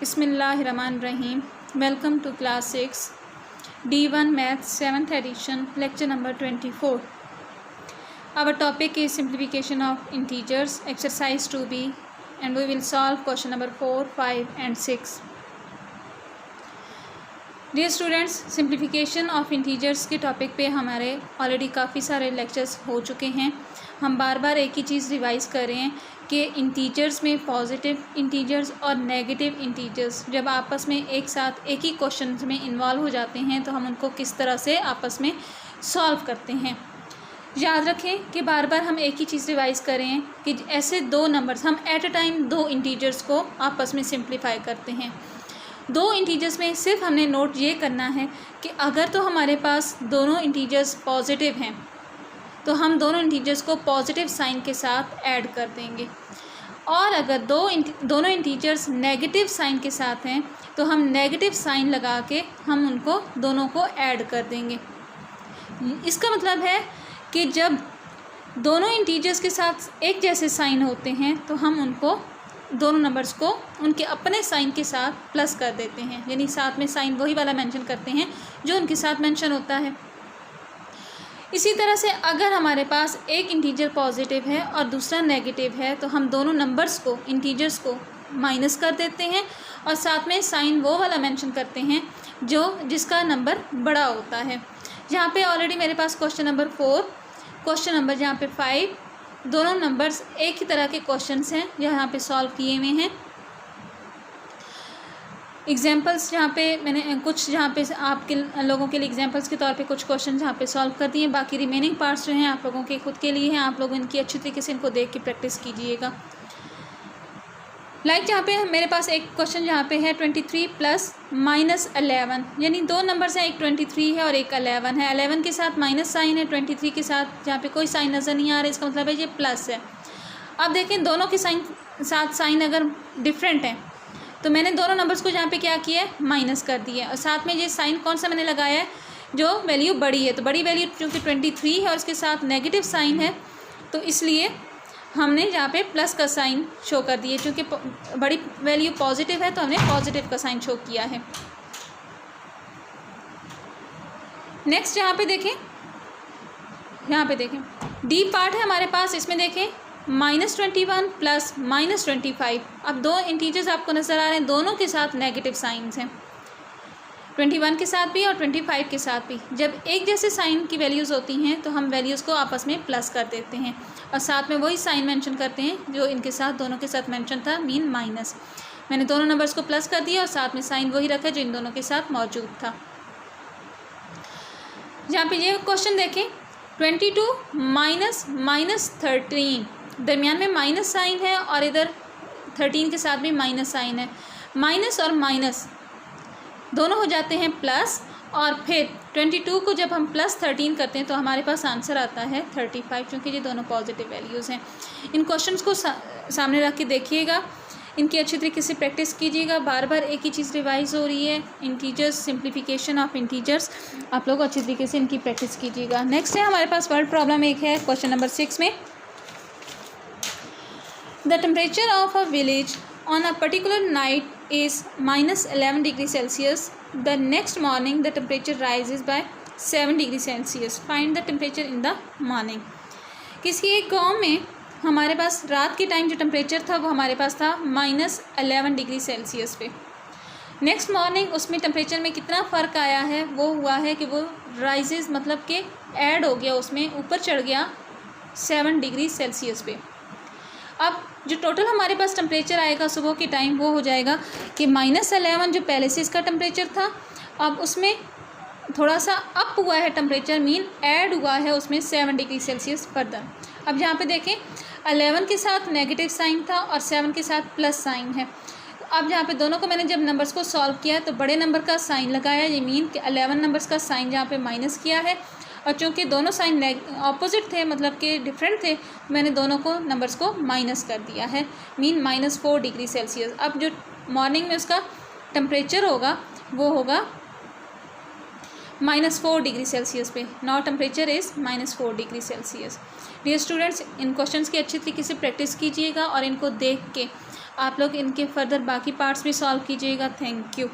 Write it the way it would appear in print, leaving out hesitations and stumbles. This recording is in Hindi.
Bismillahirrahmanirrahim. Welcome to class 6 D1 Maths 7th edition lecture number 24. Our topic is simplification of integers, exercise 2b, and we will solve question number 4, 5 and 6. Dear students, simplification of integers के टॉपिक पे हमारे ऑलरेडी काफ़ी सारे लेक्चर्स हो चुके हैं. हम बार बार एक ही चीज़ रिवाइज़ कर रहे हैं कि इंटीजर्स में पॉजिटिव इंटीजर्स और नेगेटिव इंटीजर्स जब आपस में एक साथ एक ही क्वेश्चन में इन्वॉल्व हो जाते हैं तो हम उनको किस तरह से आपस में सॉल्व करते हैं. याद रखें कि बार बार हम एक ही चीज़ रिवाइज़ कर रहे हैं कि ऐसे दो नंबर्स हम एट अ टाइम दो इंटीजर्स को आपस में सिंप्लीफाई करते हैं. दो इंटीजर्स में सिर्फ हमने नोट ये करना है कि अगर तो हमारे पास दोनों इंटीजर्स पॉजिटिव हैं तो हम दोनों इंटीजर्स को पॉजिटिव साइन के साथ ऐड कर देंगे, और अगर दोनों इंटीजर्स नेगेटिव साइन के साथ हैं तो हम नेगेटिव साइन लगा के हम उनको दोनों को ऐड कर देंगे. इसका मतलब है कि जब दोनों इंटीजर्स के साथ एक जैसे साइन होते हैं तो हम उनको दोनों नंबर्स को उनके अपने साइन के साथ प्लस कर देते हैं, यानी साथ में साइन वही वाला मेंशन करते हैं जो उनके साथ मेंशन होता है. इसी तरह से अगर हमारे पास एक इंटीजर पॉजिटिव है और दूसरा नेगेटिव है तो हम दोनों नंबर्स को इंटीजर्स को माइनस कर देते हैं और साथ में साइन वो वाला मेंशन करते हैं जिसका नंबर बड़ा होता है. यहाँ पे ऑलरेडी मेरे पास क्वेश्चन नंबर 4, क्वेश्चन नंबर यहाँ पे 5, दोनों नंबर्स एक ही तरह के क्वेश्चंस हैं यहाँ पे सॉल्व किए हुए हैं. एग्जांपल्स जहाँ पे मैंने कुछ यहाँ पे आपके लोगों के लिए एग्जांपल्स के तौर पे कुछ क्वेश्चन यहाँ पे सॉल्व कर दिए. बाकी रिमेनिंग पार्ट्स जो हैं आप लोगों के खुद के लिए हैं. आप लोग इनकी अच्छी तरीके से इनको देख के प्रैक्टिस कीजिएगा. लाइक यहाँ पे मेरे पास एक क्वेश्चन यहाँ पे है 23 प्लस -11, यानी दो नंबर्स हैं, एक 23 है और एक 11 है. 11 के साथ माइनस साइन है, 23 के साथ जहाँ पे कोई साइन नज़र नहीं आ रहा है, इसका मतलब है ये प्लस है. अब देखें दोनों के साथ साइन अगर डिफरेंट है तो मैंने दोनों नंबर्स को जहाँ पे क्या किया है, माइनस कर दिया है. और साथ में ये साइन कौन सा मैंने लगाया है, जो वैल्यू बड़ी है. तो बड़ी वैल्यू चूँकि 23 है और उसके साथ नेगेटिव साइन है तो इसलिए हमने यहाँ पे प्लस का साइन शो कर दिए. चूँकि बड़ी वैल्यू पॉजिटिव है तो हमने पॉजिटिव का साइन शो किया है. नेक्स्ट यहाँ पे देखें डी पार्ट है हमारे पास. इसमें देखें -21 प्लस -25. अब दो इंटीजर्स आपको नज़र आ रहे हैं, दोनों के साथ नेगेटिव साइंस हैं, 21 के साथ भी और 25 के साथ भी. जब एक जैसे साइन की वैल्यूज़ होती हैं तो हम वैल्यूज़ को आपस में प्लस कर देते हैं और साथ में वही साइन मेंशन करते हैं जो इनके साथ दोनों के साथ मेंशन था, मीन माइनस. मैंने दोनों नंबर्स को प्लस कर दिया और साथ में साइन वही रखा जो इन दोनों के साथ मौजूद था. जहाँ पे ये क्वेश्चन देखें 22 -13, दरमियान में माइनस साइन है और इधर 13 के साथ भी माइनस साइन है. माइनस और माइनस दोनों हो जाते हैं प्लस, और फिर 22 को जब हम +13 करते हैं तो हमारे पास आंसर आता है 35, क्योंकि ये दोनों पॉजिटिव वैल्यूज़ हैं. इन क्वेश्चंस को सामने रख के देखिएगा, इनकी अच्छी तरीके से प्रैक्टिस कीजिएगा. बार बार एक ही चीज़ रिवाइज हो रही है, इंटीजर्स, सिंप्लीफिकेशन ऑफ इंटीजर्स. आप लोग अच्छी तरीके से इनकी प्रैक्टिस कीजिएगा. नेक्स्ट है हमारे पास वर्ड प्रॉब्लम एक है क्वेश्चन नंबर 6 में. The temperature of a village on a particular night is -11 degrees Celsius. The next morning the temperature rises by 7 degrees Celsius. Find the temperature in the morning. किसी एक गांव में हमारे पास रात के टाइम जो टेम्परेचर था वो हमारे पास था -11 डिग्री सेल्सियस पे. नेक्स्ट मॉर्निंग उसमें टेम्परेचर में कितना फ़र्क आया है, वो हुआ है कि वो राइजेस मतलब कि ऐड हो गया, उसमें ऊपर चढ़ गया 7 डिग्री सेल्सियस पे. अब जो टोटल हमारे पास टेम्परेचर आएगा सुबह के टाइम वो हो जाएगा कि -11 जो पहले से इसका टेम्परेचर था, अब उसमें थोड़ा सा अप हुआ है टेम्परेचर, मीन ऐड हुआ है उसमें 7 डिग्री सेल्सियस फर्दर. अब यहाँ पे देखें 11 के साथ नेगेटिव साइन था और 7 के साथ प्लस साइन है. अब यहाँ पे दोनों को मैंने जब नंबर्स को सॉल्व किया तो बड़े नंबर का साइन लगाया, ये मीन कि 11 नंबर्स का साइन यहाँ पे माइनस किया है, और चूँकि दोनों साइन ऑपोजिट थे मतलब कि डिफरेंट थे, मैंने दोनों को नंबर्स को माइनस कर दिया है, मीन -4 डिग्री सेल्सियस. अब जो मॉर्निंग में उसका टेम्परेचर होगा वो होगा -4 डिग्री सेल्सियस पे. Now temperature is -4 degree Celsius. Dear students, इन क्वेश्चंस की अच्छी तरीके से प्रैक्टिस कीजिएगा और इनको देख के आप लोग इनके फर्दर बाकी पार्ट्स भी सॉल्व कीजिएगा। Thank you.